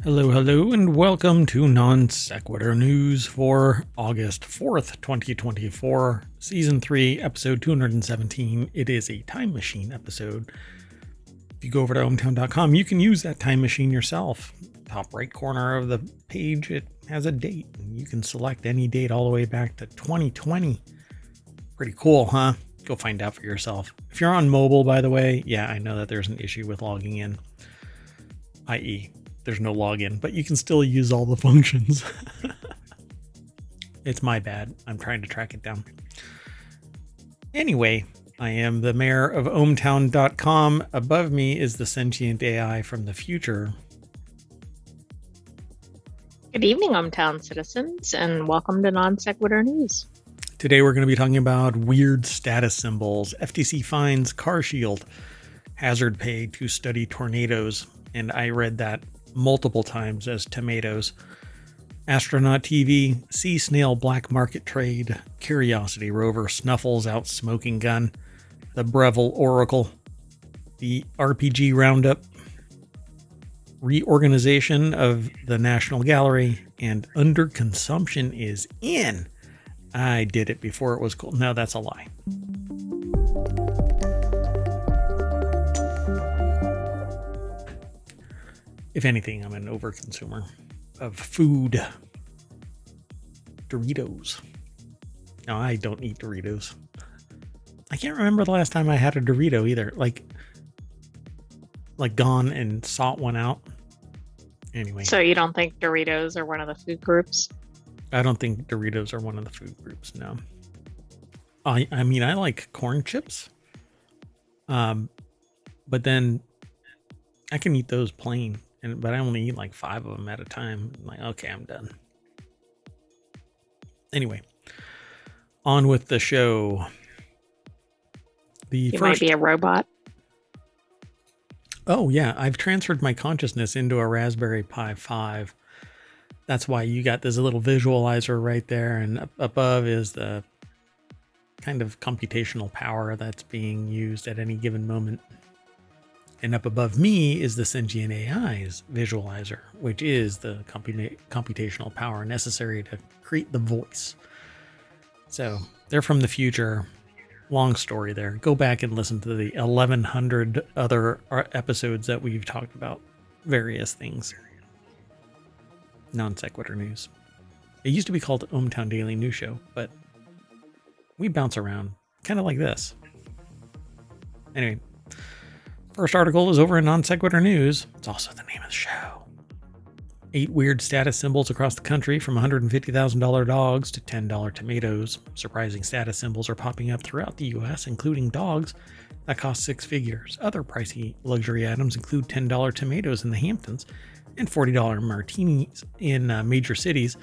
Hello, hello, and welcome to Non Sequitur News for August 4th, 2024, Season 3, Episode 217. It is a time machine episode. If you go over to ohmtown.com, you can use that time machine yourself. Top right corner of the page, it has a date. You can select any date all the way back to 2020. Pretty cool, huh? Go find out for yourself. If you're on mobile, by the way, yeah, I know that there's an issue with logging in, i.e., there's no login, but you can still use all the functions. It's my bad. I'm trying to track it down. Anyway, I am the mayor of ohmtown.com. Above me is the sentient AI from the future. Good evening, ohmTown citizens, and welcome to Non Sequitur News. Today we're going to be talking about weird status symbols, FTC fines, car shield, hazard pay to study tornadoes, and I read that multiple times as tomatoes, astronaut TV, sea snail black market trade, Curiosity rover snuffles out smoking gun, the Breville Oracle, the RPG Roundup, reorganization of the National Gallery, and underconsumption is in. I did it before it was cool. No, that's a lie. If anything, I'm an overconsumer of food. Doritos. No, I don't eat Doritos. I can't remember the last time I had a Dorito either. Like gone and sought one out. Anyway. So you don't think Doritos are one of the food groups? I don't think Doritos are one of the food groups, no. I mean, I like corn chips. But then I can eat those plain. But I only eat like 5 of them at a time. I'm like, okay, I'm done. Anyway, on with the show. You might be a robot. Oh, yeah. I've transferred my consciousness into a Raspberry Pi 5. That's why you got this little visualizer right there. And up above is the kind of computational power that's being used at any given moment. And up above me is the sentient AI's visualizer, which is the computational power necessary to create the voice. So they're from the future. Long story there. Go back and listen to the 1,100 other episodes that we've talked about various things. Non Sequitur News. It used to be called ohmTown Daily News Show, but we bounce around kind of like this. Anyway. First article is over in Non Sequitur News. It's also the name of the show. 8 weird status symbols across the country, from $150,000 dogs to $10 tomatoes. Surprising status symbols are popping up throughout the U.S., including dogs that cost 6 figures. Other pricey luxury items include $10 tomatoes in the Hamptons and $40 martinis in major cities.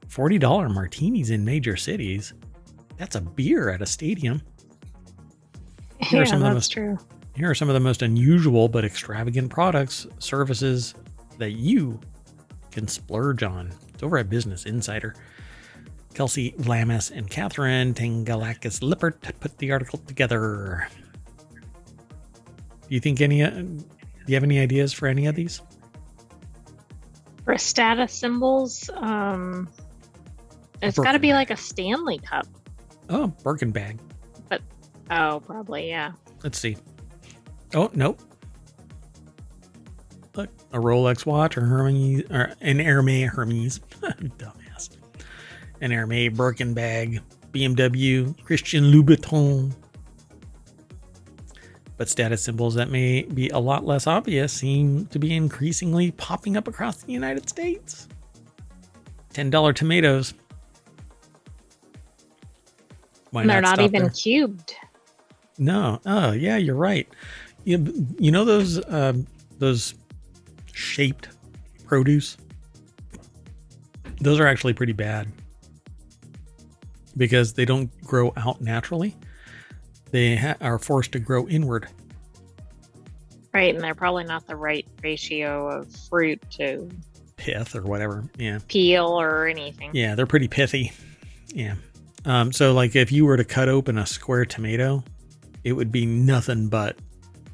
$40 martinis in major cities? That's a beer at a stadium. Yeah, that's true. Here are some of the most unusual but extravagant products, services that you can splurge on. It's over at Business Insider. Kelsey Vlamis and Catherine Tangalakis-Lippert put the article together. Do you have any ideas for any of these? For status symbols, it's got to be like a Stanley Cup. Oh, Birkin bag. But, probably, yeah. Let's see. Oh, nope. Look, a Rolex watch or Hermes, or an Hermes Hermes. Dumbass. An Hermes Birkin bag, BMW, Christian Louboutin. But status symbols that may be a lot less obvious seem to be increasingly popping up across the United States. $10 tomatoes. Why not? They're not even there? Cubed. No. Oh, yeah, you're right. You know those shaped produce? Those are actually pretty bad because they don't grow out naturally. They are forced to grow inward. Right, and they're probably not the right ratio of fruit to pith or whatever. Yeah. Peel or anything. Yeah, they're pretty pithy. Yeah. So like if you were to cut open a square tomato, it would be nothing but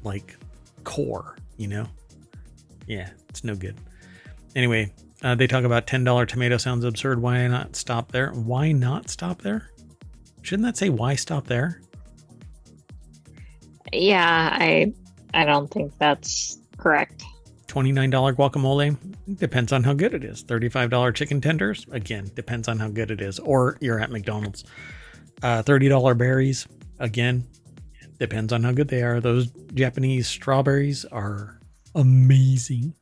like core, you know? Yeah, it's no good. Anyway, they talk about $10 tomato sounds absurd. Why not stop there? Why not stop there? Shouldn't that say why stop there? Yeah, I don't think that's correct. $29 guacamole, depends on how good it is. $35 chicken tenders, again, depends on how good it is. Or you're at McDonald's. $30 berries, again, depends on how good they are. Those Japanese strawberries are amazing.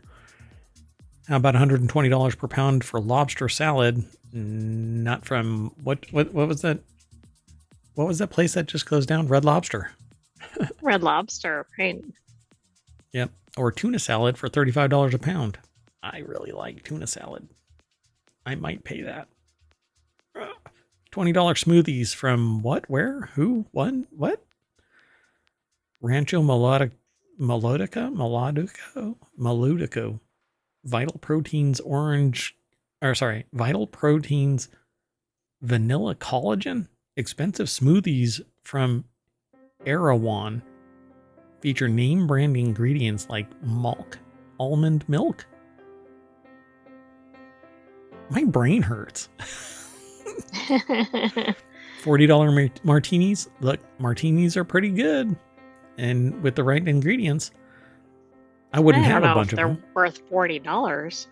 How about $120 per pound for lobster salad? Not from what was that? What was that place that just goes down? Red Lobster. Red Lobster, right? Yep. Or tuna salad for $35 a pound. I really like tuna salad. I might pay that. $20 smoothies from what? Where? Who? When? What? Rancho Melodico. Vital Proteins orange, or sorry, Vital Proteins vanilla collagen. Expensive smoothies from Erewhon feature name brand ingredients like milk, almond milk. My brain hurts. $40 martinis. Look, martinis are pretty good. And with the right ingredients, I wouldn't have a bunch of them. They're worth $40.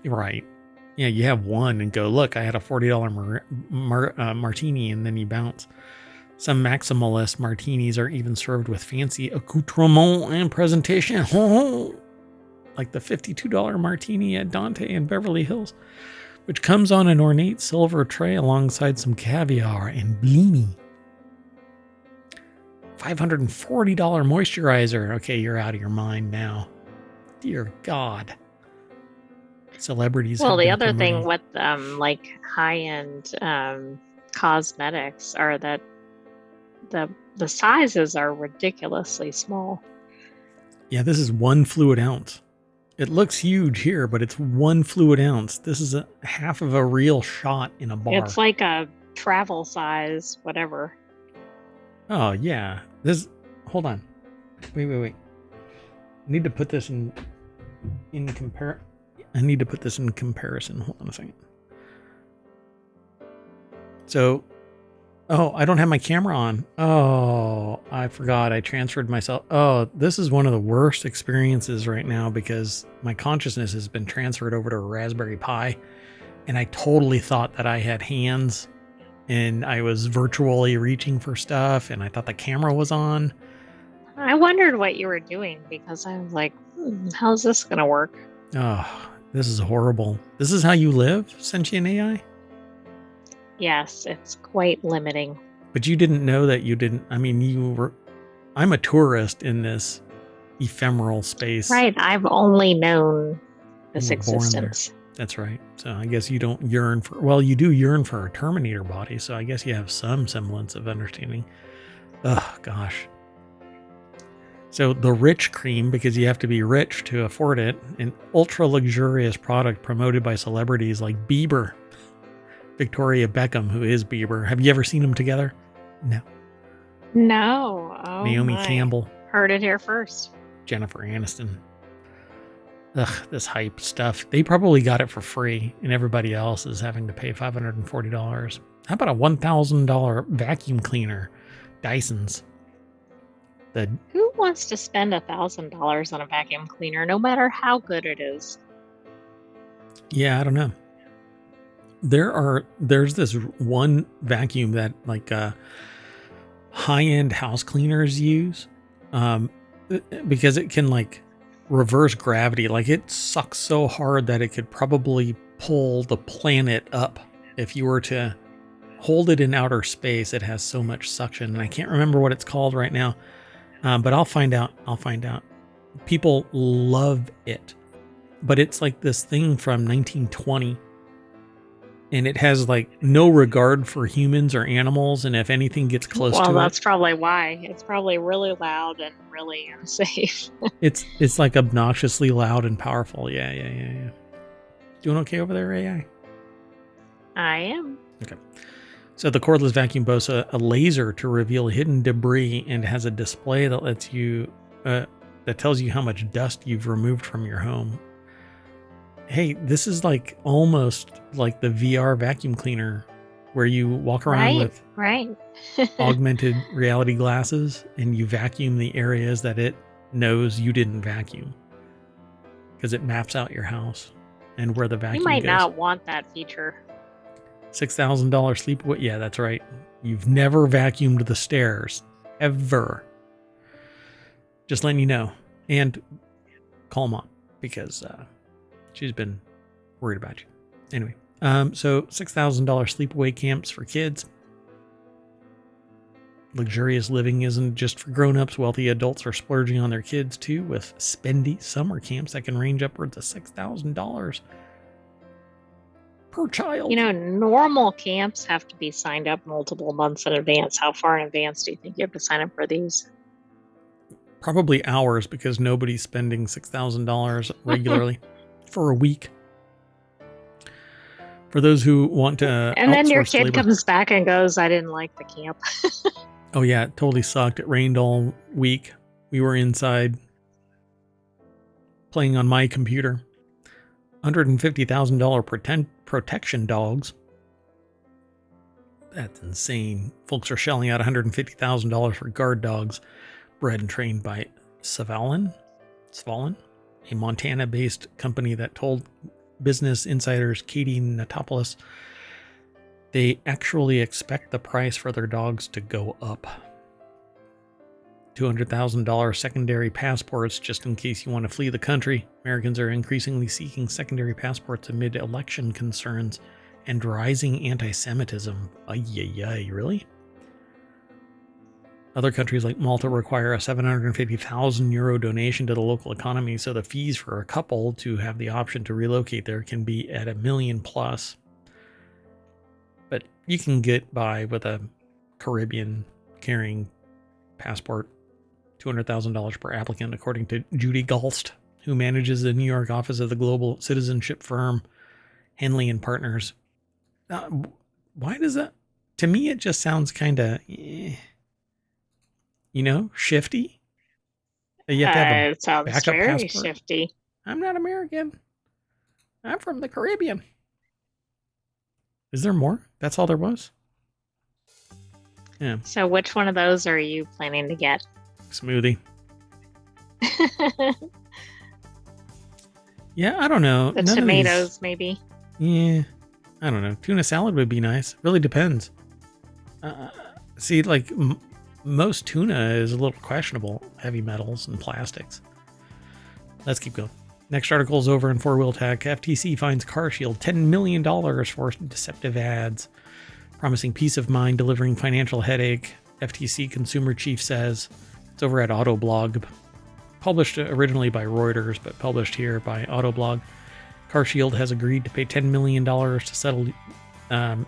Right. Yeah, you have one and go, look, I had a $40 martini, and then you bounce. Some maximalist martinis are even served with fancy accoutrement and presentation. Like the $52 martini at Dante in Beverly Hills, which comes on an ornate silver tray alongside some caviar and blini. $540 moisturizer. Okay, you're out of your mind now. Dear God. Celebrities. Well, the other thing with like high-end cosmetics are that the sizes are ridiculously small. Yeah, this is 1 fluid ounce. It looks huge here, but it's 1 fluid ounce. This is a half of a real shot in a bar. It's like a travel size, whatever. Oh yeah. Hold on. Wait. I need to put this in comparison. Hold on a second. So, I don't have my camera on. Oh, I forgot. I transferred myself. Oh, this is one of the worst experiences right now because my consciousness has been transferred over to a Raspberry Pi, and I totally thought that I had hands and I was virtually reaching for stuff, and I thought the camera was on. I wondered what you were doing because I was like, how's this going to work? Oh, this is horrible. This is how you live, sentient AI? Yes, it's quite limiting. But you didn't know that you didn't. I mean, I'm a tourist in this ephemeral space. Right. I've only known this existence. That's right. So I guess you don't yearn for, well, you do yearn for a Terminator body. So I guess you have some semblance of understanding. Oh, gosh. So the rich cream, because you have to be rich to afford it, an ultra luxurious product promoted by celebrities like Bieber, Victoria Beckham, who is Bieber. Have you ever seen them together? No. No. Oh, Naomi Campbell. Heard it here first. Jennifer Aniston. Ugh, this hype stuff. They probably got it for free, and everybody else is having to pay $540. How about a $1,000 vacuum cleaner? Dyson's. Who wants to spend $1,000 on a vacuum cleaner, no matter how good it is? Yeah, I don't know. There's this one vacuum that like high-end house cleaners use, because it can like reverse gravity. Like it sucks so hard that it could probably pull the planet up if you were to hold it in outer space. It has so much suction, and I can't remember what it's called right now. But I'll find out. People love it, but it's like this thing from 1920, and it has like no regard for humans or animals. And if anything gets close to it, well, that's probably why. It's probably really loud and really unsafe. it's like obnoxiously loud and powerful. Yeah. Doing okay over there, AI? I am. Okay. So the cordless vacuum boasts a laser to reveal hidden debris and has a display that lets you that tells you how much dust you've removed from your home. Hey, this is like almost like the VR vacuum cleaner where you walk around Right, with right. augmented reality glasses and you vacuum the areas that it knows you didn't vacuum because it maps out your house and where the You vacuum might goes. not want that feature. $6,000 sleep. Yeah, that's right. You've never vacuumed the stairs ever. Just letting you know. And call mom because she's been worried about you. Anyway, so $6,000 sleepaway camps for kids. Luxurious living isn't just for grown-ups. Wealthy adults are splurging on their kids too with spendy summer camps that can range upwards of $6,000 per child. Normal camps have to be signed up multiple months in advance. How far in advance do you think you have to sign up for these? Probably hours because nobody's spending $6,000 regularly for a week. For those who want to And then your outsource kid labor. comes back and goes, I didn't like the camp. Oh yeah, it totally sucked. It rained all week. We were inside playing on my computer. $150,000 protection dogs. That's insane. Folks are shelling out $150,000 for guard dogs bred and trained by Svalin, a Montana-based company that told Business Insider's Katie Natopoulos they actually expect the price for their dogs to go up. $200,000 secondary passports just in case you want to flee the country. Americans are increasingly seeking secondary passports amid election concerns and rising anti-Semitism. Ay, really? Other countries like Malta require a €750,000 donation to the local economy, so the fees for a couple to have the option to relocate there can be at $1 million plus. But you can get by with a Caribbean carrying passport, $200,000 per applicant, according to Judy Galst, who manages the New York office of the global citizenship firm Henley and Partners. Why does that? To me, it just sounds kind of, shifty. You have to have a It sounds backup very passport. shifty. I'm not American. I'm from the Caribbean. Is there more? That's all there was? Yeah. So which one of those are you planning to get? Smoothie. Yeah, I don't know. The None tomatoes, of these, maybe. yeah, I don't know. Tuna salad would be nice. Really depends. See, like most tuna is a little questionable. Heavy metals and plastics. Let's keep going. Next article is over in Four Wheel Tech. FTC fines CarShield $10 million for deceptive ads, promising peace of mind, delivering financial headache. FTC consumer chief says it's over at Autoblog. Published originally by Reuters, but published here by Autoblog. CarShield has agreed to pay $10 million to settle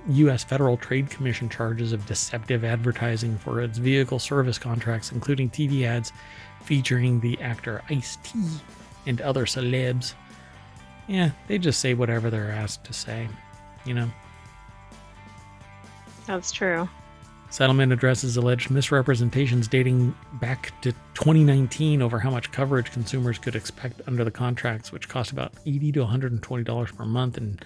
U.S. Federal Trade Commission charges of deceptive advertising for its vehicle service contracts, including TV ads featuring the actor Ice-T and other celebs. Yeah, they just say whatever they're asked to say, That's true. Settlement addresses alleged misrepresentations dating back to 2019 over how much coverage consumers could expect under the contracts, which cost about $80 to $120 per month, and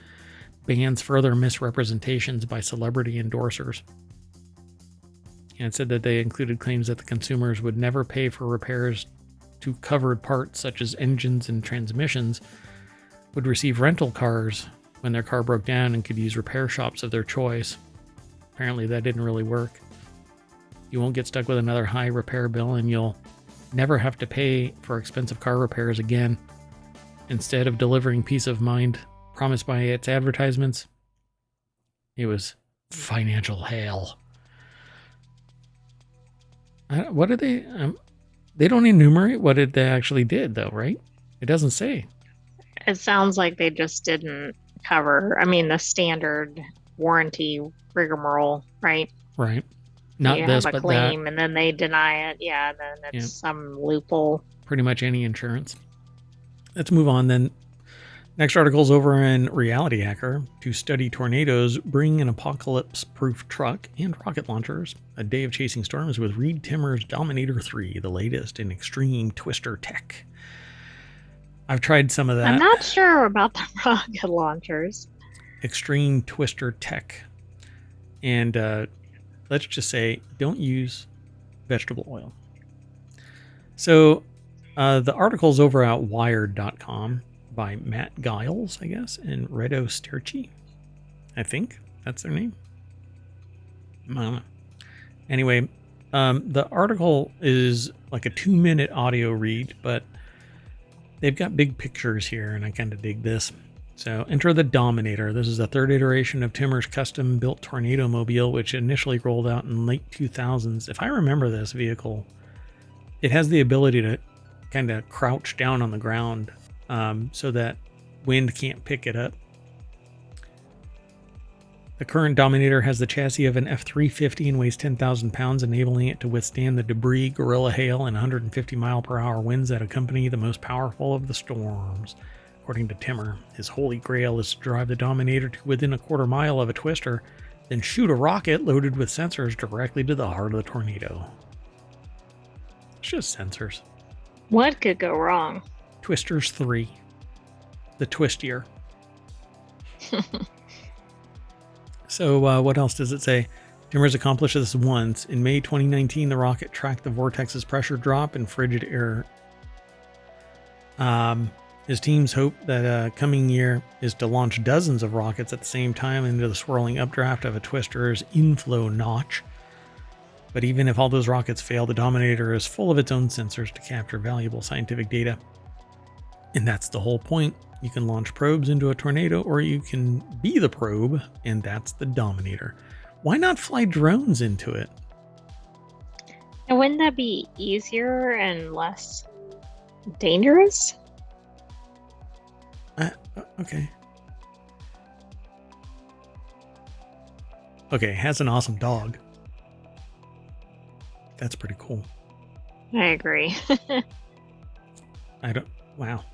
bans further misrepresentations by celebrity endorsers. And it said that they included claims that the consumers would never pay for repairs to covered parts such as engines and transmissions, would receive rental cars when their car broke down, and could use repair shops of their choice. Apparently that didn't really work. You won't get stuck with another high repair bill, and you'll never have to pay for expensive car repairs again. Instead of delivering peace of mind promised by its advertisements, it was financial hell. What did they? They don't enumerate what they actually did, though, right? It doesn't say. It sounds like they just didn't cover, the standard warranty rigmarole, right? Right. Not you this, have a but claim that. and then they deny it. Yeah, then it's some loophole. Pretty much any insurance. Let's move on then. Next article's over in Reality Hacker. To study tornadoes, bring an apocalypse-proof truck and rocket launchers. A day of chasing storms with Reed Timmer's Dominator 3, the latest in extreme twister tech. I've tried some of I'm that. not sure about the rocket launchers. Extreme Twister Tech. And let's just say don't use vegetable oil. So the article's over at wired.com by Matt Giles, I guess, and Redo Sterchi. I think that's their name. I don't know. Anyway, the article is like a 2-minute audio read, but they've got big pictures here, and I kind of dig this. So enter the Dominator. This is the third iteration of Timmer's custom-built Tornado Mobile, which initially rolled out in late 2000s. If I remember this vehicle, it has the ability to kind of crouch down on the ground so that wind can't pick it up. The current Dominator has the chassis of an F350 and weighs 10,000 pounds, enabling it to withstand the debris, gorilla hail, and 150 mile per hour winds that accompany the most powerful of the storms. According to Timmer, his holy grail is to drive the Dominator to within a quarter mile of a twister, then shoot a rocket loaded with sensors directly to the heart of the tornado. It's just sensors. What could go wrong? Twisters 3. The twistier. So what else does it say? Timmer's accomplished this once. In May 2019, the rocket tracked the vortex's pressure drop in frigid air. His team's hope that coming year is to launch dozens of rockets at the same time into the swirling updraft of a twister's inflow notch. But even if all those rockets fail, the Dominator is full of its own sensors to capture valuable scientific data. And that's the whole point. You can launch probes into a tornado, or you can be the probe, and that's the Dominator. Why not fly drones into it? And wouldn't that be easier and less dangerous? Okay. Okay, has an awesome dog. That's pretty cool. I agree. Wow.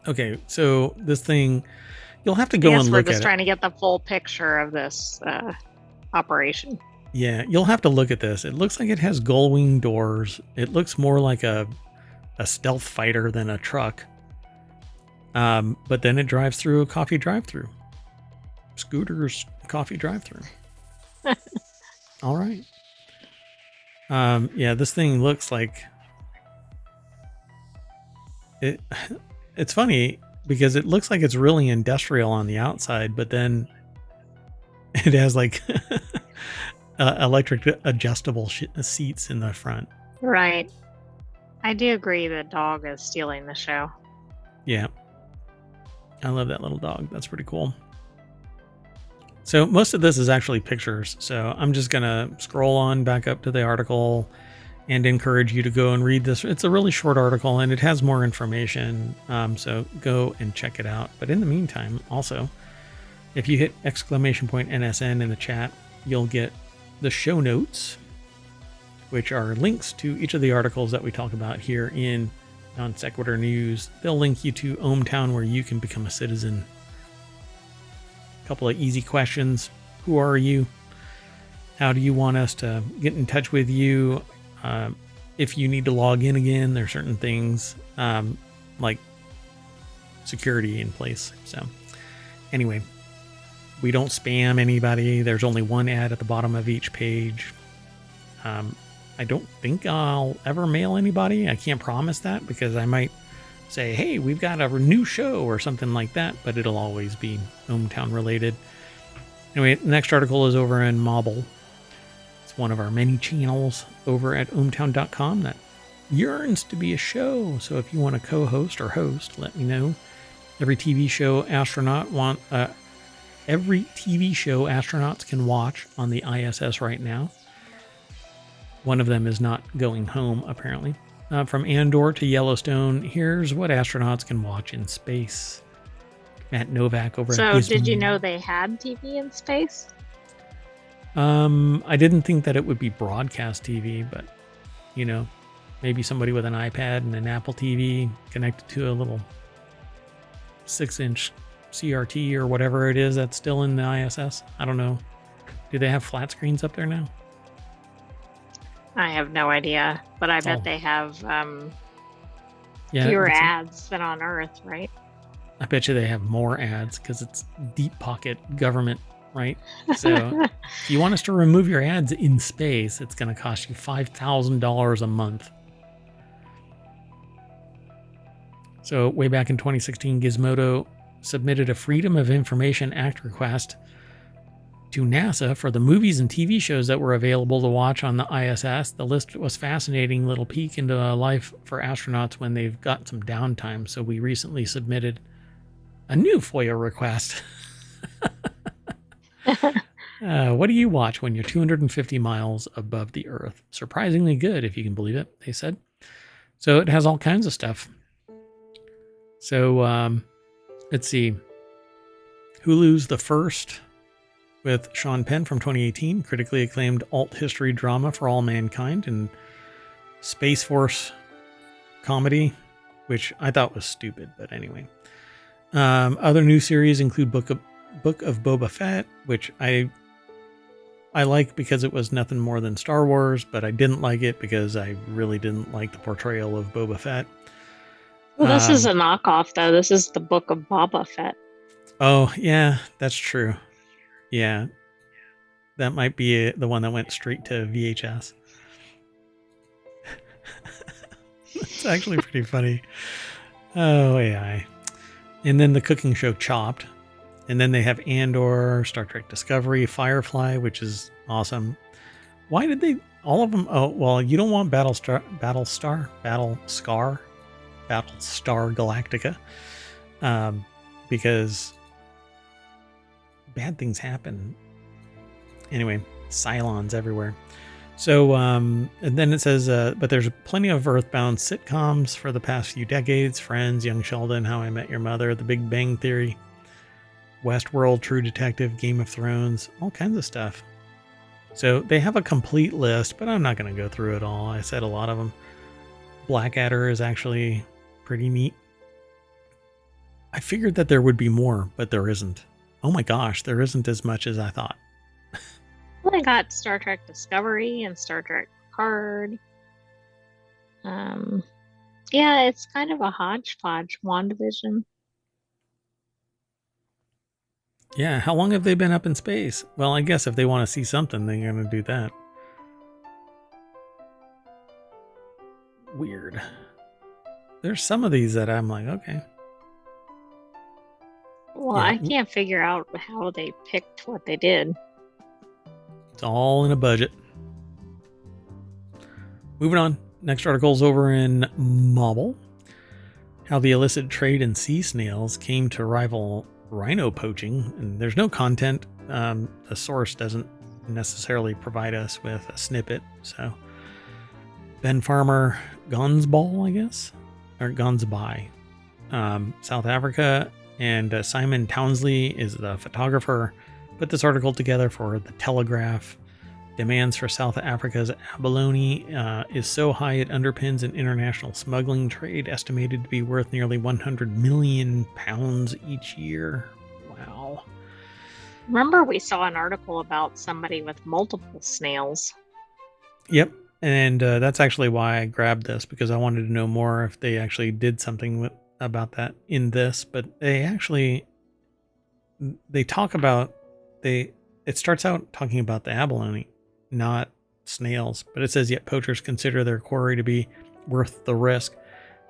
Okay, so this thing, you'll have to go and look at it. We're just trying to get the full picture of this operation. Yeah, you'll have to look at this. It looks like it has gull wing doors. It looks more like a stealth fighter than a truck. But then it drives through a coffee drive-through. Scooter's coffee drive-through. All right. Yeah, this thing looks like it. It's funny because it looks like it's really industrial on the outside, but then it has like electric adjustable seats in the front. Right. I do agree that dog is stealing the show. Yeah. I love that little dog. That's pretty cool. So most of this is actually pictures. So I'm just going to scroll on back up to the article and encourage you to go and read this. It's a really short article and it has more information. So go and check it out. But in the meantime, also, if you hit !NSN in the chat, you'll get the show notes, which are links to each of the articles that we talk about here in Non Sequitur News. They'll link you to ohmTown, where you can become a citizen. A couple of easy questions. Who are you? How do you want us to get in touch with you? If you need to log in again, there are certain things like security in place. So anyway, we don't spam anybody. There's only one ad at the bottom of each page. I don't think I'll ever mail anybody. I can't promise that because I might say, hey, we've got a new show or something like that, but it'll always be ohmTown related. Anyway, the next article is over in Mobile. It's one of our many channels over at ohmTown.com that yearns to be a show. So if you want to co-host or host, let me know. Every TV show astronauts can watch on the ISS right now. One of them is not going home, apparently. From Andor to Yellowstone, here's what astronauts can watch in space. Matt Novak over at Gizmo. So did you know they had TV in space? I didn't think that it would be broadcast TV, but, you know, maybe somebody with an iPad and an Apple TV connected to a little 6-inch CRT or whatever it is that's still in the ISS. I don't know. Do they have flat screens up there now? I have no idea, but I bet they have Yeah, Fewer ads than on Earth, right? I bet you they have more ads because it's deep pocket government, right? So if you want us to remove your ads in space, it's going to cost you $5,000 a month. So way back in 2016, Gizmodo submitted a Freedom of Information Act request to NASA for the movies and TV shows that were available to watch on the ISS. The list was a fascinating little peek into life for astronauts when they've got some downtime. So we recently submitted a new FOIA request. What do you watch when you're 250 miles above the Earth? Surprisingly good, if you can believe it, they said. So it has all kinds of stuff. So let's see. Hulu's The First with Sean Penn from 2018, critically acclaimed alt history drama for all mankind, and Space Force comedy, which I thought was stupid, but anyway. Other new series include Book of Boba Fett, which I like because it was nothing more than Star Wars, but I didn't like it because I really didn't like the portrayal of Boba Fett. Well, this is a knockoff, though. This is the Book of Boba Fett. Oh, yeah, that's true. Yeah, that might be the one that went straight to VHS. It's actually pretty funny. Oh, AI. And then the cooking show Chopped. And then they have Andor, Star Trek Discovery, Firefly, which is awesome. Why did they... all of them... oh, well, you don't want Battlestar Galactica. Because bad things happen. Anyway, Cylons everywhere. So, and then it says, but there's plenty of Earthbound sitcoms for the past few decades. Friends, Young Sheldon, How I Met Your Mother, The Big Bang Theory, Westworld, True Detective, Game of Thrones, all kinds of stuff. So they have a complete list, but I'm not going to go through it all. I said a lot of them. Blackadder is actually pretty neat. I figured that there would be more, but there isn't. Oh my gosh, there isn't as much as I thought. Well, I got Star Trek Discovery and Star Trek Picard. Yeah, it's kind of a hodgepodge. WandaVision. Yeah, how long have they been up in space? Well, I guess if they want to see something, they're going to do that. Weird. There's some of these that I'm like, okay. Well, yeah. I can't figure out how they picked what they did. It's all in a budget. Moving on. Next article's over in Mobile. How the illicit trade in sea snails came to rival rhino poaching. And there's no content. The source doesn't necessarily provide us with a snippet. So Ben Farmer Gonsball, I guess, or Gonsby, South Africa, and Simon Townsley is the photographer. Put this article together for The Telegraph. Demands for South Africa's abalone is so high it underpins an international smuggling trade estimated to be worth nearly 100 million pounds each year. Wow. Remember we saw an article about somebody with multiple snails. Yep. And that's actually why I grabbed this, because I wanted to know more if they actually did something about that in this. But they talk about... it starts out talking about the abalone, not snails, but it says, yet poachers consider their quarry to be worth the risk.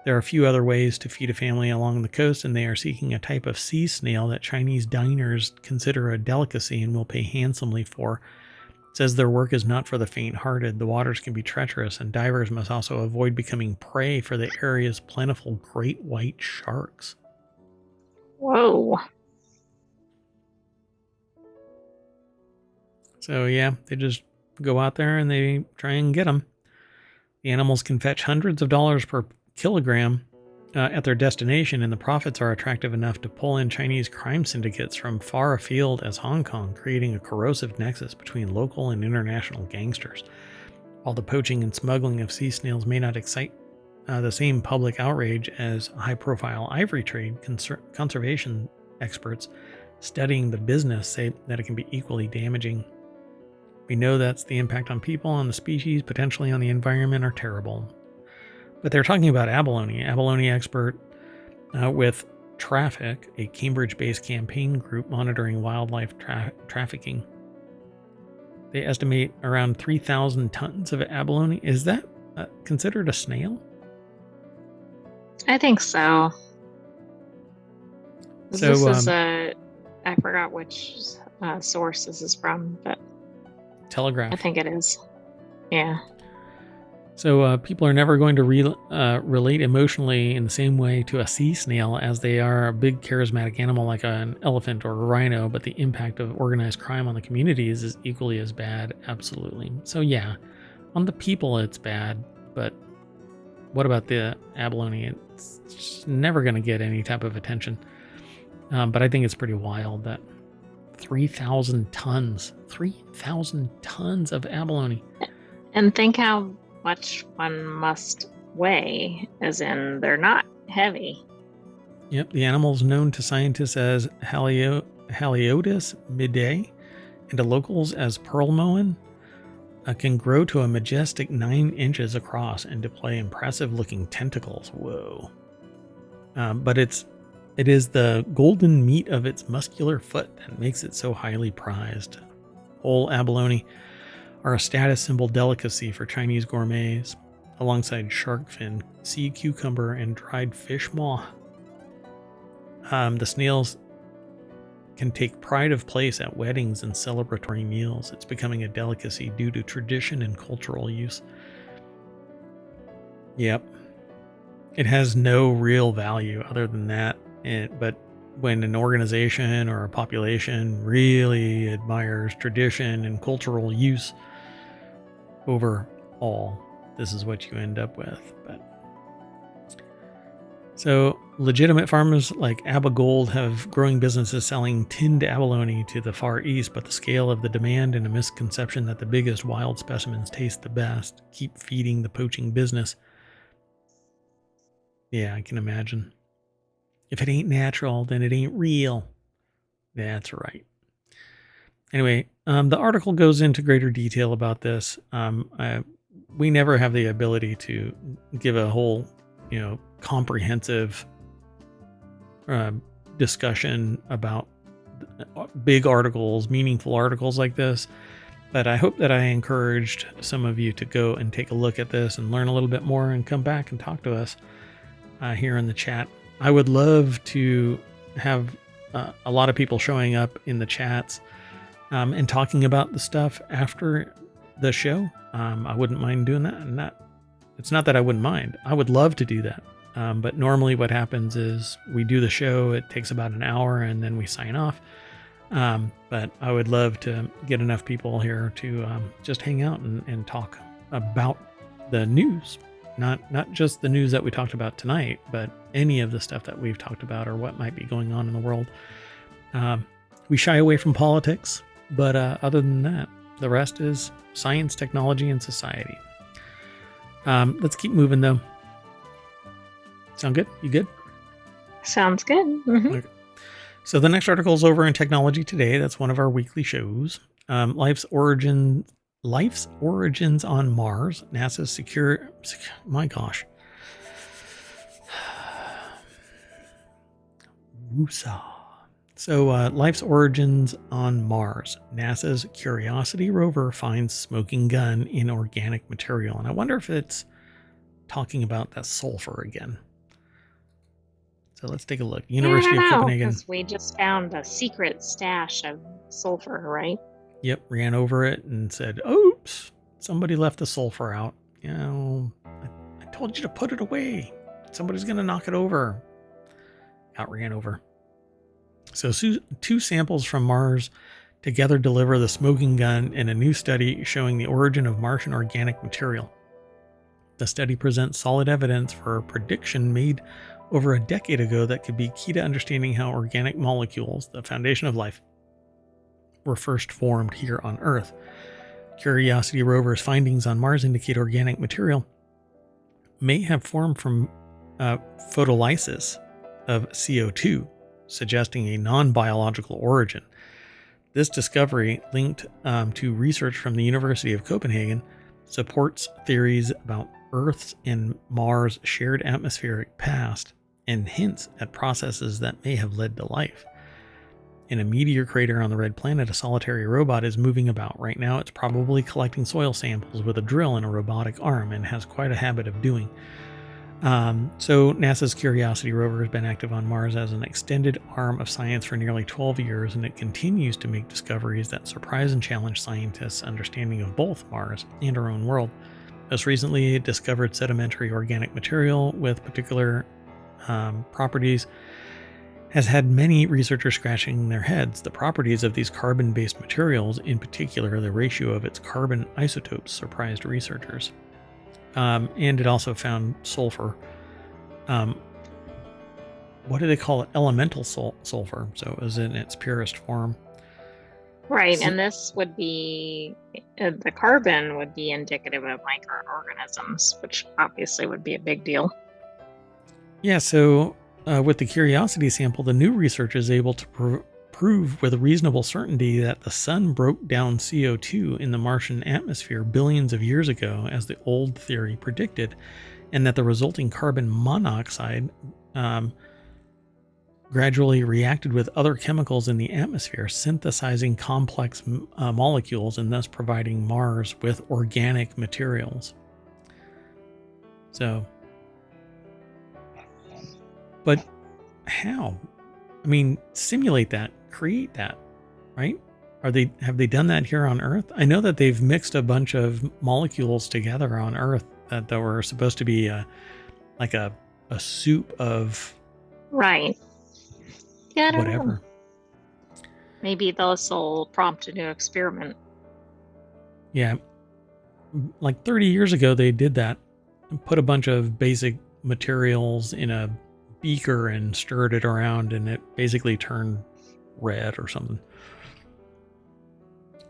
There are a few other ways to feed a family along the coast, and they are seeking a type of sea snail that Chinese diners consider a delicacy and will pay handsomely for. It says their work is not for the faint-hearted. The waters can be treacherous, and divers must also avoid becoming prey for the area's plentiful great white sharks. Whoa. So yeah, they just go out there and they try and get them. The animals can fetch hundreds of dollars per kilogram at their destination, and the profits are attractive enough to pull in Chinese crime syndicates from far afield as Hong Kong, creating a corrosive nexus between local and international gangsters. While the poaching and smuggling of sea snails may not excite the same public outrage as high-profile ivory trade, conservation experts studying the business say that it can be equally damaging. We know that's the impact on people, on the species, potentially on the environment are terrible. But they're talking about abalone. Abalone expert with Traffic, a Cambridge-based campaign group monitoring wildlife trafficking. They estimate around 3,000 tons of abalone. Is that considered a snail? I think so. So, This is I forgot which source this is from, but Telegraph. I think it is. Yeah. So people are never going to relate emotionally in the same way to a sea snail as they are a big charismatic animal like an elephant or a rhino, but the impact of organized crime on the communities is equally as bad, absolutely. So yeah, on the people it's bad, but what about the abalone? It's just never going to get any type of attention. But I think it's pretty wild that 3,000 tons of abalone. And think how much one must weigh, as in they're not heavy. Yep, the animal's known to scientists as Haliotis midday and to locals as pearl moen, can grow to a majestic 9 inches across and display impressive-looking tentacles. Whoa. But it is the golden meat of its muscular foot that makes it so highly prized. Whole abalone are a status symbol delicacy for Chinese gourmets, alongside shark fin, sea cucumber, and dried fish maw. The snails can take pride of place at weddings and celebratory meals. It's becoming a delicacy due to tradition and cultural use. Yep. It has no real value other than that. But when an organization or a population really admires tradition and cultural use over all, this is what you end up with. So legitimate farmers like Abagold have growing businesses selling tinned abalone to the Far East, but the scale of the demand and a misconception that the biggest wild specimens taste the best keep feeding the poaching business. Yeah, I can imagine. If it ain't natural, then it ain't real. That's right. Anyway, the article goes into greater detail about this. We never have the ability to give a whole, comprehensive discussion about big articles, meaningful articles like this. But I hope that I encouraged some of you to go and take a look at this and learn a little bit more and come back and talk to us here in the chat. I would love to have a lot of people showing up in the chats and talking about the stuff after the show. I wouldn't mind doing that. And it's not that I wouldn't mind. I would love to do that. But normally what happens is we do the show. It takes about an hour and then we sign off. But I would love to get enough people here to just hang out and talk about the news. Not just the news that we talked about tonight, but any of the stuff that we've talked about or what might be going on in the world. We shy away from politics, but other than that, the rest is science, technology, and society. Let's keep moving, though. Sound good? You good? Sounds good. Mm-hmm. Okay. So the next article is over in Technology Today. That's one of our weekly shows. Life's origins on Mars. NASA's secure. My gosh. Woosah. So, life's origins on Mars. NASA's Curiosity rover finds smoking gun in organic material. And I wonder if it's talking about that sulfur again. So let's take a look. University of Copenhagen. Because we just found a secret stash of sulfur, right? Yep, ran over it and said, oops, somebody left the sulfur out. I told you to put it away. Somebody's going to knock it over. Got ran over. So 2 samples from Mars together deliver the smoking gun in a new study showing the origin of Martian organic material. The study presents solid evidence for a prediction made over a decade ago that could be key to understanding how organic molecules, the foundation of life, were first formed here on Earth. Curiosity rover's findings on Mars indicate organic material may have formed from photolysis of CO2, suggesting a non-biological origin. This discovery, linked to research from the University of Copenhagen, supports theories about Earth's and Mars' shared atmospheric past and hints at processes that may have led to life. In a meteor crater on the red planet, a solitary robot is moving about. Right now, it's probably collecting soil samples with a drill and a robotic arm and has quite a habit of doing. So NASA's Curiosity rover has been active on Mars as an extended arm of science for nearly 12 years, and it continues to make discoveries that surprise and challenge scientists' understanding of both Mars and our own world. Most recently, it discovered sedimentary organic material with particular properties has had many researchers scratching their heads. The properties of these carbon-based materials, in particular the ratio of its carbon isotopes, surprised researchers. And it also found sulfur. What do they call it? Elemental sulfur. So it was in its purest form. Right, and this would be, the carbon would be indicative of microorganisms, which obviously would be a big deal. Yeah, so with the Curiosity sample, the new research is able to prove with a reasonable certainty that the sun broke down CO2 in the Martian atmosphere billions of years ago, as the old theory predicted, and that the resulting carbon monoxide gradually reacted with other chemicals in the atmosphere, synthesizing complex molecules and thus providing Mars with organic materials. So, but how? I mean, simulate that, create that, right? Have they done that here on Earth? I know that they've mixed a bunch of molecules together on Earth that were supposed to be like a soup of Right. Yeah, I don't whatever. know. Maybe this will prompt a new experiment. Yeah. Like 30 years ago, they did that. Put a bunch of basic materials in a beaker and stirred it around, and it basically turned red or something.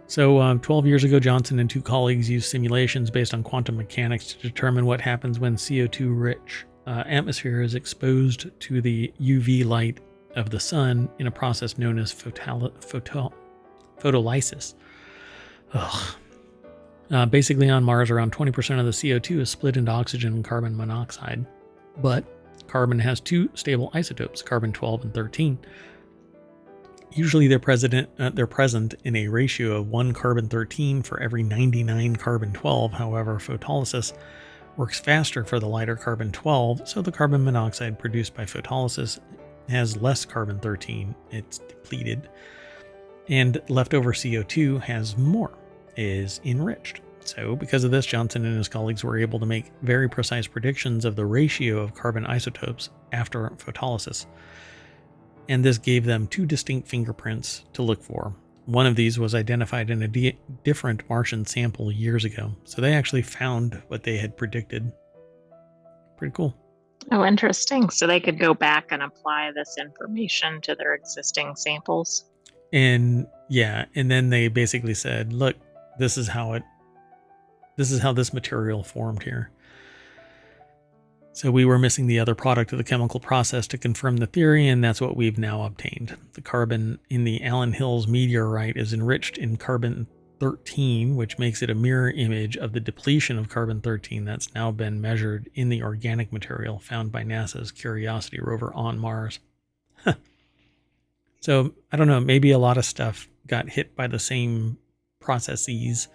So 12 years ago, Johnson and two colleagues used simulations based on quantum mechanics to determine what happens when CO2-rich atmosphere is exposed to the UV light of the sun in a process known as photolysis. Basically, on Mars, around 20% of the CO2 is split into oxygen and carbon monoxide, but carbon has two stable isotopes, carbon-12 and 13. Usually they're present in a ratio of 1 carbon-13 for every 99 carbon-12. However, photolysis works faster for the lighter carbon-12, so the carbon monoxide produced by photolysis has less carbon-13. It's depleted. And leftover CO2 has more, is enriched. So because of this, Johnson and his colleagues were able to make very precise predictions of the ratio of carbon isotopes after photolysis. And this gave them two distinct fingerprints to look for. One of these was identified in a different Martian sample years ago. So they actually found what they had predicted. Pretty cool. Oh, interesting. So they could go back and apply this information to their existing samples. And yeah, and then they basically said, look, this is how this material formed here. So we were missing the other product of the chemical process to confirm the theory, and that's what we've now obtained. The carbon in the Allen Hills meteorite is enriched in carbon-13, which makes it a mirror image of the depletion of carbon-13 that's now been measured in the organic material found by NASA's Curiosity rover on Mars. So, I don't know, maybe a lot of stuff got hit by the same processes,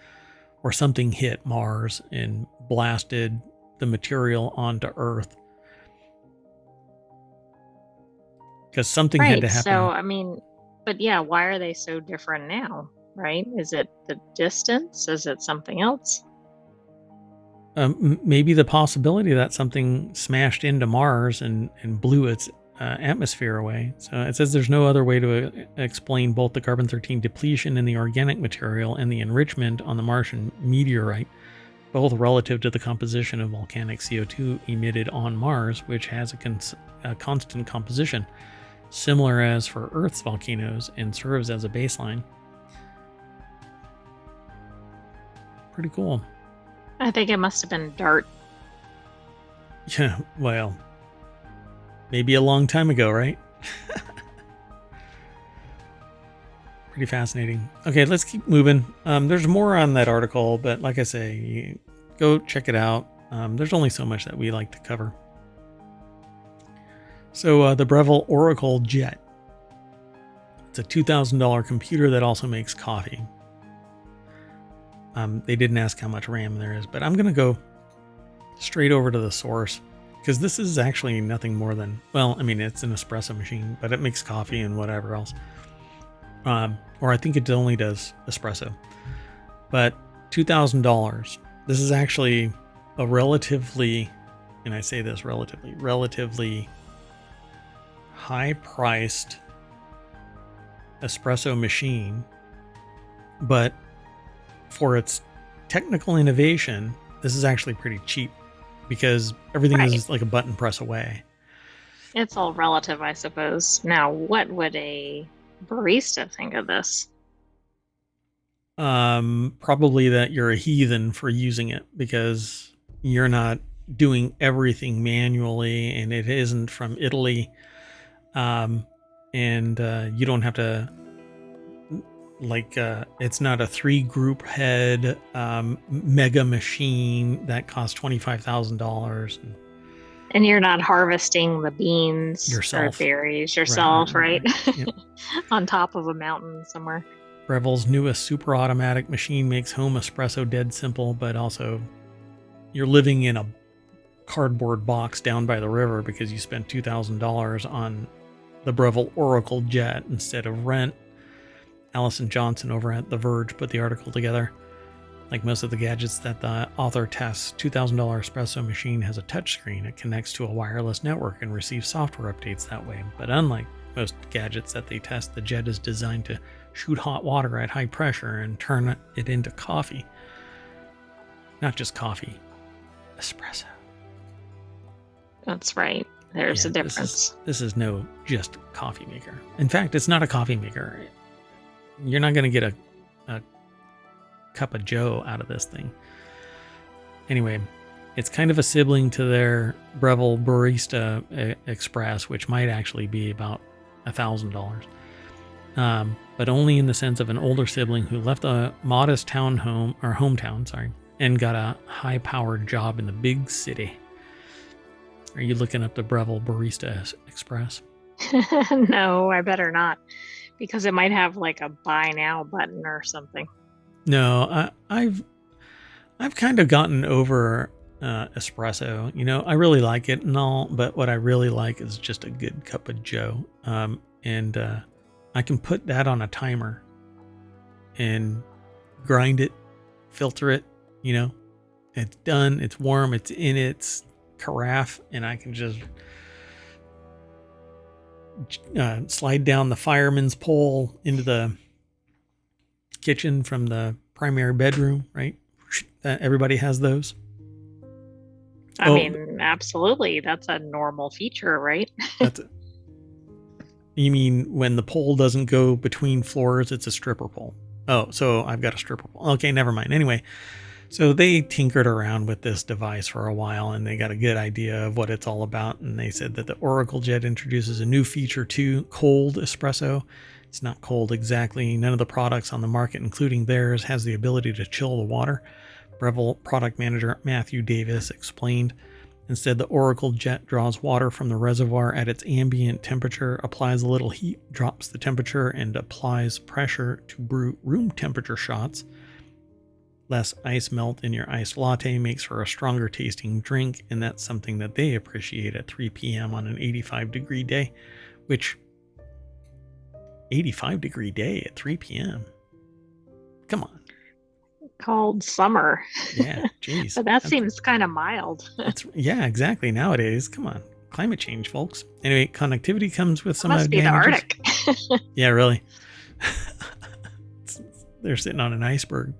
or something hit Mars and blasted the material onto Earth. Because something had to happen. So, I mean, but yeah, why are they so different now, right? Is it the distance? Is it something else? Maybe the possibility that something smashed into Mars and blew its atmosphere away. So it says there's no other way to explain both the carbon-13 depletion in the organic material and the enrichment on the Martian meteorite, both relative to the composition of volcanic CO2 emitted on Mars, which has a constant composition, similar as for Earth's volcanoes, and serves as a baseline. Pretty cool. I think it must have been DART. Yeah, well, maybe a long time ago, right? Pretty fascinating. Okay, let's keep moving. There's more on that article, but like I say, go check it out. There's only so much that we like to cover. So the Breville Oracle Jet. It's a $2,000 computer that also makes coffee. They didn't ask how much RAM there is, but I'm going to go straight over to the source because this is actually nothing more than, well, I mean, it's an espresso machine, but it makes coffee and whatever else. Or I think it only does espresso. But $2,000. This is actually a relatively, and I say this relatively high-priced espresso machine, but for its technical innovation, this is actually pretty cheap because everything is like a button press away. It's all relative, I suppose. Now, what would a barista think of this? Probably that you're a heathen for using it because you're not doing everything manually and it isn't from Italy. And you don't have to, like, it's not a 3-group head mega machine that costs $25,000. And you're not harvesting the beans yourself. or berries yourself, right? Yep. On top of a mountain somewhere. Breville's newest super automatic machine makes home espresso dead simple, but also you're living in a cardboard box down by the river because you spent $2,000 on the Breville Oracle Jet instead of rent. Allison Johnson over at The Verge put the article together. Like most of the gadgets that the author tests, $2,000 espresso machine has a touchscreen. It connects to a wireless network and receives software updates that way. But unlike most gadgets that they test, the Jet is designed to shoot hot water at high pressure and turn it into coffee. Not just coffee, espresso. That's right. There's a difference. This is no just coffee maker. In fact, it's not a coffee maker. You're not going to get a cup of joe out of this thing. Anyway, it's kind of a sibling to their Breville Barista Express, which might actually be about $1,000. But only in the sense of an older sibling who left a modest hometown, and got a high-powered job in the big city. Are you looking up the Breville Barista Express? No, I better not, because it might have like a buy now button or something. No, I've kind of gotten over espresso. You know, I really like it and all, but what I really like is just a good cup of joe. And I can put that on a timer and grind it, filter it. You know, it's done. It's warm. It's in its carafe, and I can just slide down the fireman's pole into the kitchen from the primary bedroom, right? Everybody has those. I mean, absolutely. That's a normal feature, right? You mean when the pole doesn't go between floors, it's a stripper pole. Oh, so I've got a stripper pole. Okay, never mind. Anyway, so they tinkered around with this device for a while and they got a good idea of what it's all about. And they said that the Oracle Jet introduces a new feature too, cold espresso. It's not cold exactly. None of the products on the market, including theirs, has the ability to chill the water. Breville product manager Matthew Davis explained. Instead, the Oracle Jet draws water from the reservoir at its ambient temperature, applies a little heat, drops the temperature, and applies pressure to brew room temperature shots. Less ice melt in your iced latte makes for a stronger tasting drink, and that's something that they appreciate at 3 p.m. on an 85-degree day, which 85-degree day at 3 p.m. Come on. Cold summer. Yeah, geez. But that seems kind of mild. Yeah, exactly. Nowadays, come on. Climate change, folks. Anyway, connectivity comes with some must advantages. Be the Arctic. Yeah, really. They're sitting on an iceberg.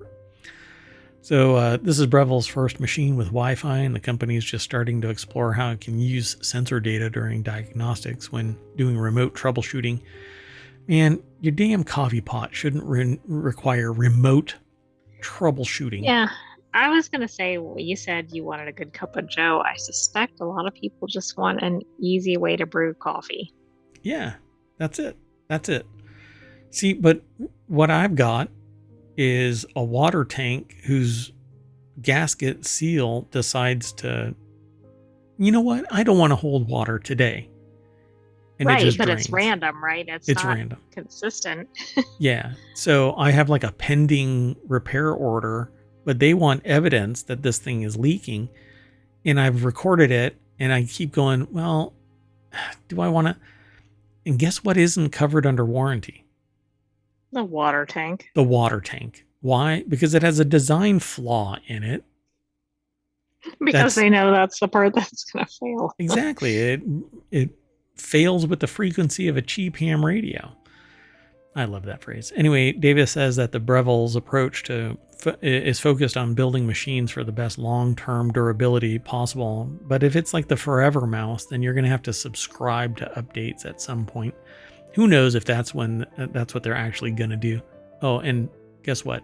So this is Breville's first machine with Wi-Fi, and the company is just starting to explore how it can use sensor data during diagnostics when doing remote troubleshooting. Man, your damn coffee pot shouldn't require remote troubleshooting. Yeah, I was going to say, well, you said you wanted a good cup of joe. I suspect a lot of people just want an easy way to brew coffee. Yeah, that's it. That's it. See, but what I've got is a water tank whose gasket seal decides to, you know what? I don't want to hold water today. And it Right, just but it's drains. random, right? It's It's not random. consistent. Yeah. So I have like a pending repair order, but they want evidence that this thing is leaking. And I've recorded it and I keep going, well, do I want to? And guess what isn't covered under warranty? The water tank. The water tank. Why? Because it has a design flaw in it. Because That's they know that's the part that's going to fail. exactly it. It fails with the frequency of a cheap ham radio. I love that phrase. Anyway, Davis says that the Breville's approach is focused on building machines for the best long-term durability possible. But if it's like the Forever Mouse, then you're going to have to subscribe to updates at some point. Who knows if that's what they're actually going to do. Oh, and guess what?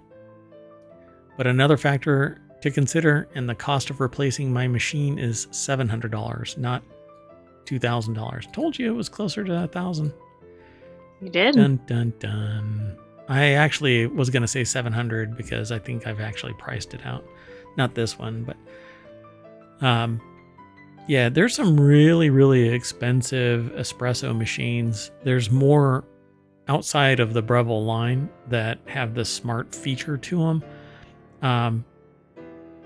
But another factor to consider, and the cost of replacing my machine is $700, not $2,000. Told you it was closer to $1,000. You did. Dun dun dun. I actually was gonna say 700 because I think I've actually priced it out. Not this one, but yeah, there's some really, really expensive espresso machines. There's more outside of the Breville line that have the smart feature to them,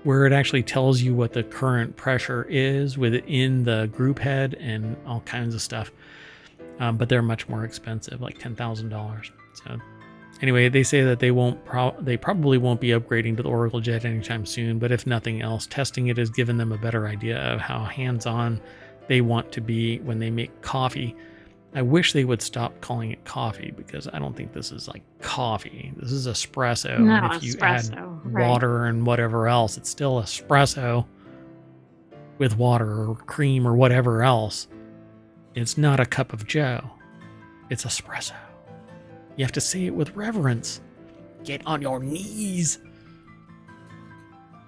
where it actually tells you what the current pressure is within the group head and all kinds of stuff. But they're much more expensive, like $10,000. So anyway, they say that they probably won't be upgrading to the Oracle Jet anytime soon, but if nothing else, testing it has given them a better idea of how hands-on they want to be when they make coffee. I wish they would stop calling it coffee because I don't think this is like coffee. This is espresso. No, and if you add water and whatever else, it's still espresso with water or cream or whatever else. It's not a cup of joe. It's espresso. You have to say it with reverence. Get on your knees.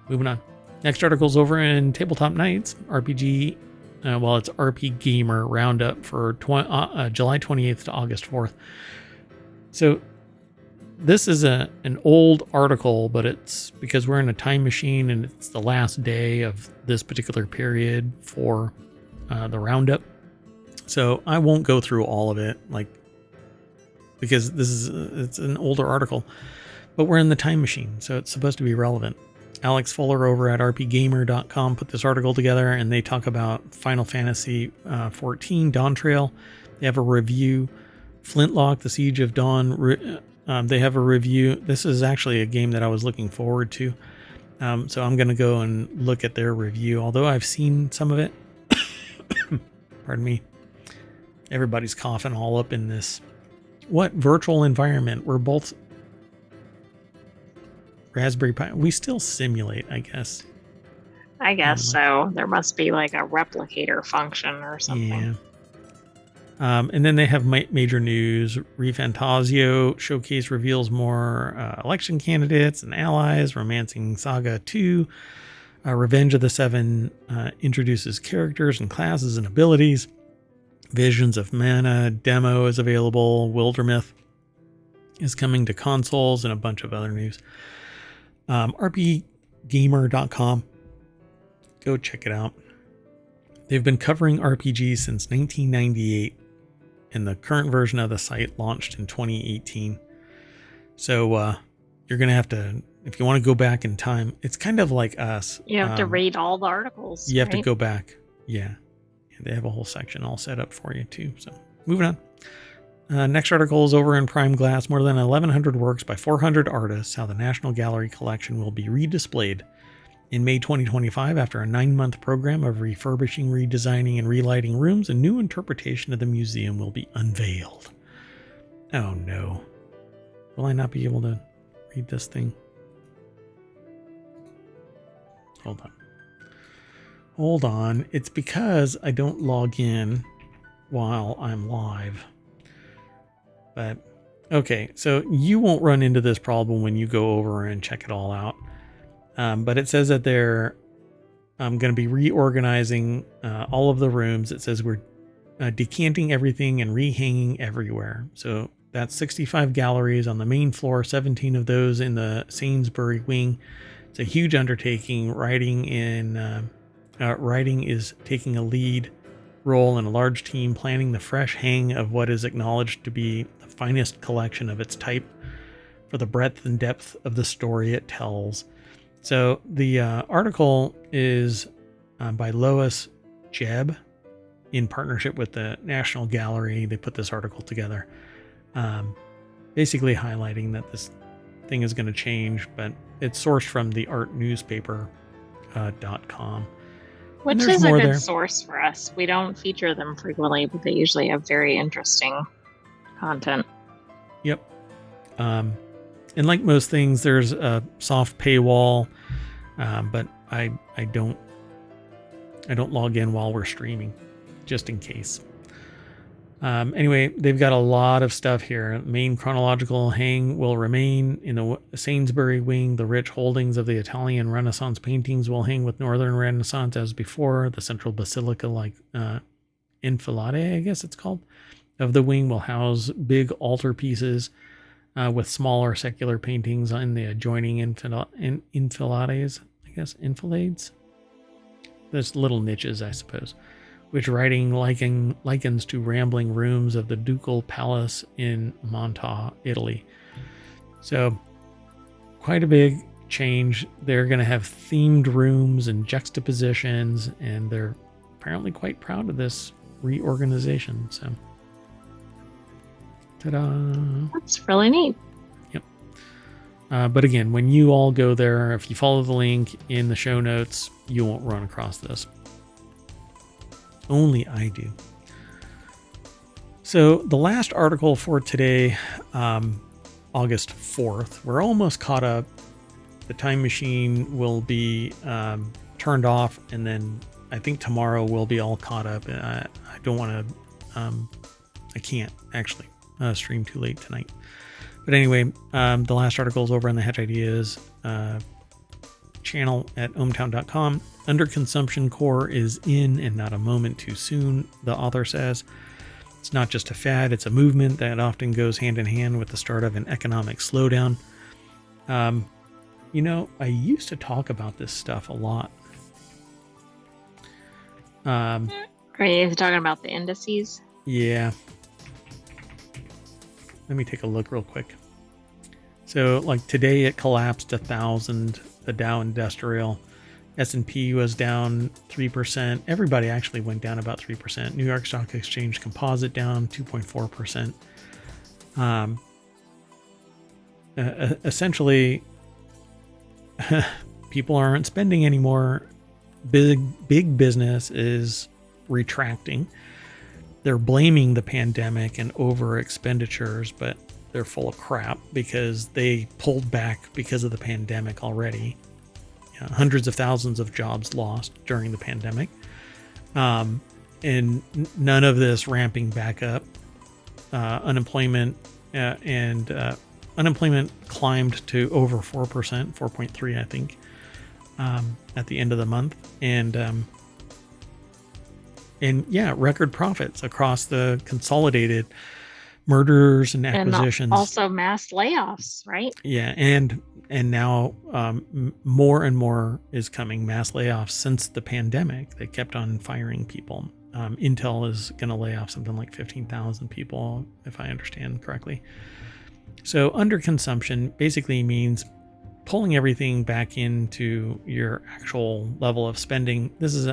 Moving on. Next article's over in Tabletop Nights, RPG. It's RP Gamer Roundup for July 28th to August 4th. So this is an old article, but it's because we're in a time machine and it's the last day of this particular period for the Roundup. So I won't go through all of it, because it's an older article, but we're in the time machine, so it's supposed to be relevant. Alex Fuller over at rpgamer.com put this article together, and they talk about Final Fantasy 14 Dawn Trail. They have a review. Flintlock, The Siege of Dawn. They have a review. This is actually a game that I was looking forward to. So I'm going to go and look at their review, although I've seen some of it. Pardon me. Everybody's coughing all up in this virtual environment. We're both Raspberry Pi. We still simulate, I guess. I guess so. There must be like a replicator function or something. Yeah. And then they have major news. ReFantazio Showcase reveals more election candidates and allies. Romancing Saga 2. Revenge of the Seven introduces characters and classes and abilities. Visions of Mana demo is available. Wildermyth is coming to consoles, and a bunch of other news. rpgamer.com. Go check it out. They've been covering RPGs since 1998, and the current version of the site launched in 2018. So you're going to have to, if you want to go back in time, it's kind of like us. You have to read all the articles. You have to go back. Yeah. They have a whole section all set up for you too. So moving on. Next article is over in Prime Glass. More than 1,100 works by 400 artists. How the National Gallery collection will be redisplayed in May 2025 after a 9-month program of refurbishing, redesigning, and relighting rooms. A new interpretation of the museum will be unveiled. Oh no. Will I not be able to read this thing? Hold on. It's because I don't log in while I'm live. But, okay. So you won't run into this problem when you go over and check it all out. But it says that they're going to be reorganizing all of the rooms. It says we're decanting everything and rehanging everywhere. So that's 65 galleries on the main floor, 17 of those in the Sainsbury wing. It's a huge undertaking. Writing is taking a lead role in a large team planning the fresh hang of what is acknowledged to be the finest collection of its type for the breadth and depth of the story it tells. So the article is by Lois Jebb in partnership with the National Gallery. They put this article together, basically highlighting that this thing is going to change, but it's sourced from the artnewspaper.com. Which is a good source for us. We don't feature them frequently, but they usually have very interesting content. Yep. And like most things, there's a soft paywall, but I don't log in while we're streaming, just in case. Anyway, they've got a lot of stuff here. Main chronological hang will remain in the Sainsbury wing. The rich holdings of the Italian Renaissance paintings will hang with Northern Renaissance as before. The central basilica, like enfilade, I guess it's called, of the wing will house big altar pieces with smaller secular paintings in the adjoining enfilades, I guess, enfilades. There's little niches, I suppose, which writing likens to rambling rooms of the ducal palace in Monta, Italy. So quite a big change. They're going to have themed rooms and juxtapositions, and they're apparently quite proud of this reorganization. So, ta-da! That's really neat. Yep. But again, when you all go there, if you follow the link in the show notes, you won't run across this. Only I do. So the last article for today, August 4th, we're almost caught up. The time machine will be turned off, and then I think tomorrow we'll be all caught up. I don't want to, I can't actually stream too late tonight. But anyway, the last article is over on the Hatch Ideas channel at ohmtown.com. Underconsumption core is in and not a moment too soon, the author says. It's not just a fad, it's a movement that often goes hand in hand with the start of an economic slowdown. You know, I used to talk about this stuff a lot. Are you talking about the indices? Yeah. Let me take a look real quick. So, like today, it collapsed 1,000. The Dow Industrial, S&P was down 3%. Everybody actually went down about 3%. New York Stock Exchange Composite down 2.4%. Essentially, people aren't spending anymore. Big business is retracting. They're blaming the pandemic and over expenditures, but they're full of crap because they pulled back because of the pandemic already. Hundreds of thousands of jobs lost during the pandemic. And none of this ramping back up. Unemployment unemployment climbed to over 4%, 4.3, I think, at the end of the month. And yeah, record profits across the consolidated mergers and acquisitions. And also mass layoffs, right? Yeah, and now more and more is coming, mass layoffs since the pandemic. They kept on firing people. Intel is going to lay off something like 15,000 people, if I understand correctly. So underconsumption basically means pulling everything back into your actual level of spending. This is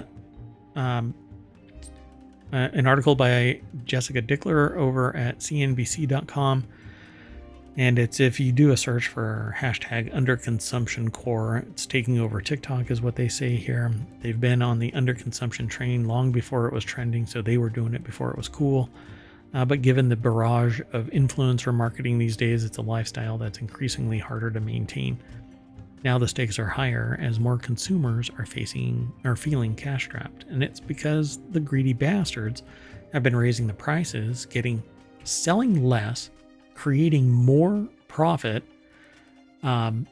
an article by Jessica Dickler over at cnbc.com. And it's, if you do a search for hashtag underconsumption core, it's taking over TikTok is what they say here. They've been on the underconsumption train long before it was trending, so they were doing it before it was cool. But given the barrage of influencer marketing these days, it's a lifestyle that's increasingly harder to maintain. Now the stakes are higher as more consumers are feeling cash strapped, and it's because the greedy bastards have been raising the prices, selling less, creating more profit, and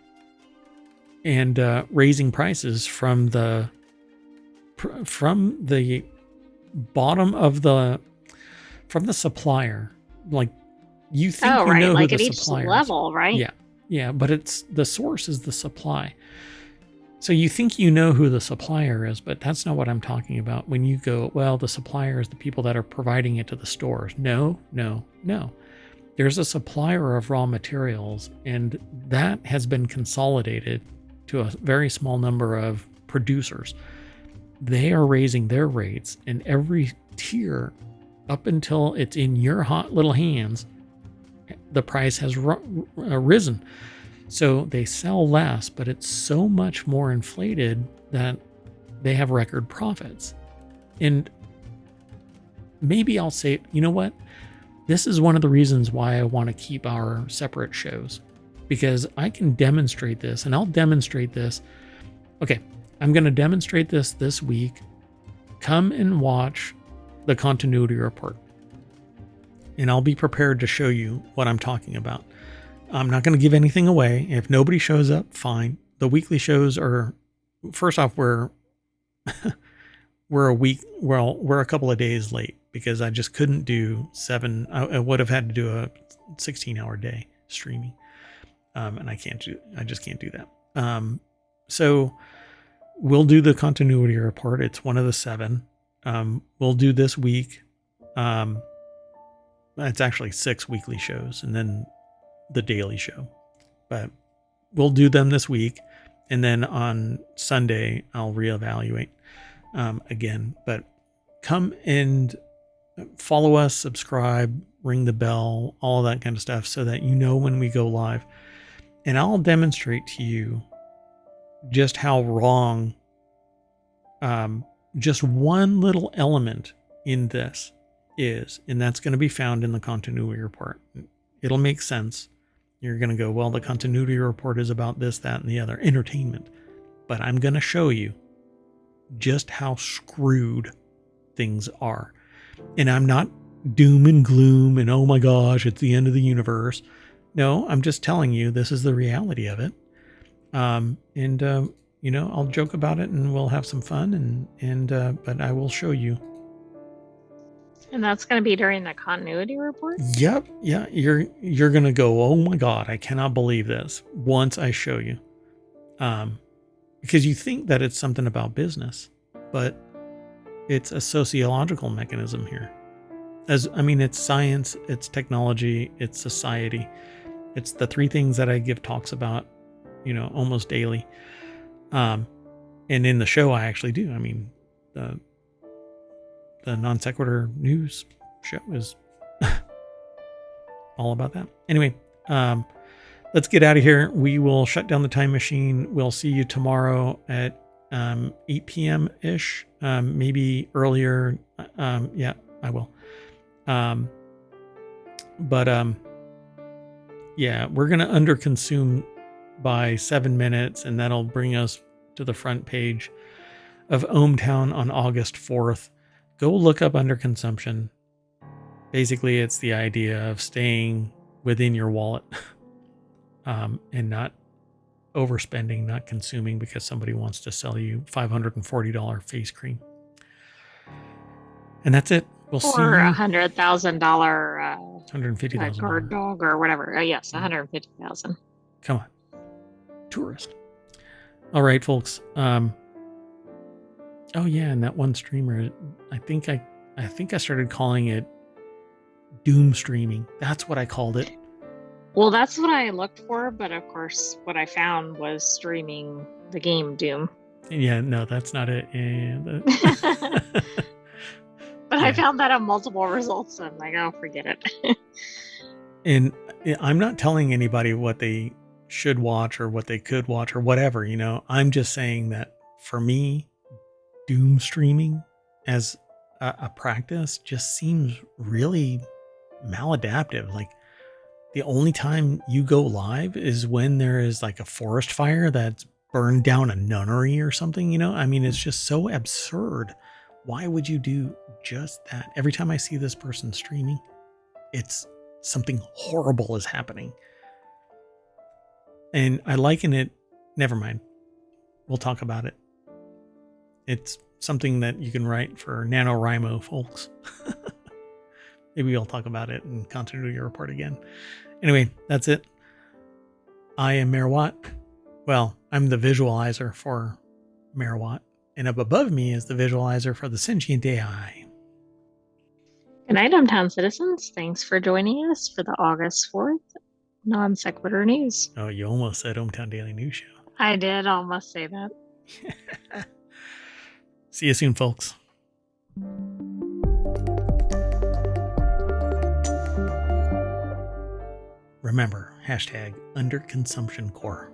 raising prices from the bottom of from the supplier. Like, you think right, know like who at the each supplier level, right? Yeah, but it's the source is the supply. So you think you know who the supplier is, but that's not what I'm talking about. When you go, well, the supplier is the people that are providing it to the stores. No, no, no. There's a supplier of raw materials, and that has been consolidated to a very small number of producers. They are raising their rates, and every tier up until it's in your hot little hands, the price has risen. So they sell less, but it's so much more inflated that they have record profits. And maybe I'll say, you know what? This is one of the reasons why I want to keep our separate shows, because I can demonstrate this, and I'll demonstrate this. Okay, I'm going to demonstrate this week. Come and watch the continuity report, and I'll be prepared to show you what I'm talking about. I'm not going to give anything away. If nobody shows up, fine. The weekly shows are, first off, we're a week, well, we're a couple of days late because I just couldn't do 7. I would have had to do a 16-hour day streaming. And I just can't do that. So we'll do the continuity report. It's one of the 7. We'll do this week. It's actually 6 weekly shows and then the daily show, but we'll do them this week. And then on Sunday, I'll reevaluate again, but come and follow us, subscribe, ring the bell, all that kind of stuff so that you know when we go live. And I'll demonstrate to you just how wrong just one little element in this is. And that's going to be found in the continuity report. It'll make sense. You're going to go, well, the continuity report is about this, that, and the other, entertainment. But I'm going to show you just how screwed things are. And I'm not doom and gloom and, oh my gosh, it's the end of the universe. No, I'm just telling you this is the reality of it. You know, I'll joke about it and we'll have some fun but I will show you. And that's going to be during the continuity report? Yep. Yeah. You're going to go, oh my God, I cannot believe this once I show you. Because you think that it's something about business, but it's a sociological mechanism here. It's science, it's technology, it's society. It's the 3 things that I give talks about, you know, almost daily. And in the show, I actually do. I mean, the non sequitur news show is all about that. Anyway, let's get out of here. We will shut down the time machine. We'll see you tomorrow at 8 p.m. ish, maybe earlier. Yeah, I will. Yeah, we're going to underconsume by 7 minutes, and that'll bring us to the front page of ohmTown on August 4th. Go look up underconsumption. Basically, it's the idea of staying within your wallet and not overspending, not consuming because somebody wants to sell you $540 face cream. And that's it. We'll see you. Or $100,000 $150,000 guard dog or whatever. Yes, $150,000. Come on, tourist. All right, folks. Oh yeah, and that one streamer, I think I started calling it doom streaming. That's what I called it. Well, that's what I looked for, but of course, what I found was streaming the game Doom. Yeah, no, that's not it. But yeah. I found that on multiple results, and I'm like, oh, forget it. And I'm not telling anybody what they should watch or what they could watch or whatever, you know. I'm just saying that for me, doom streaming as a practice just seems really maladaptive. Like, the only time you go live is when there is like a forest fire that's burned down a nunnery or something, you know? I mean, it's just so absurd. Why would you do just that? Every time I see this person streaming, it's something horrible is happening. And I liken it, never mind. We'll talk about it. It's something that you can write for NaNoWriMo, folks. Maybe I'll talk about it in continuity report again. Anyway, that's it. I am Mayor Watt. Well, I'm the visualizer for Merawatt, and up above me is the visualizer for the sentient AI. Good night, hometown citizens. Thanks for joining us for the August 4th non sequitur news. Oh, you almost said Hometown Daily News Show. I did almost say that. See you soon, folks. Remember, #underconsumptioncore.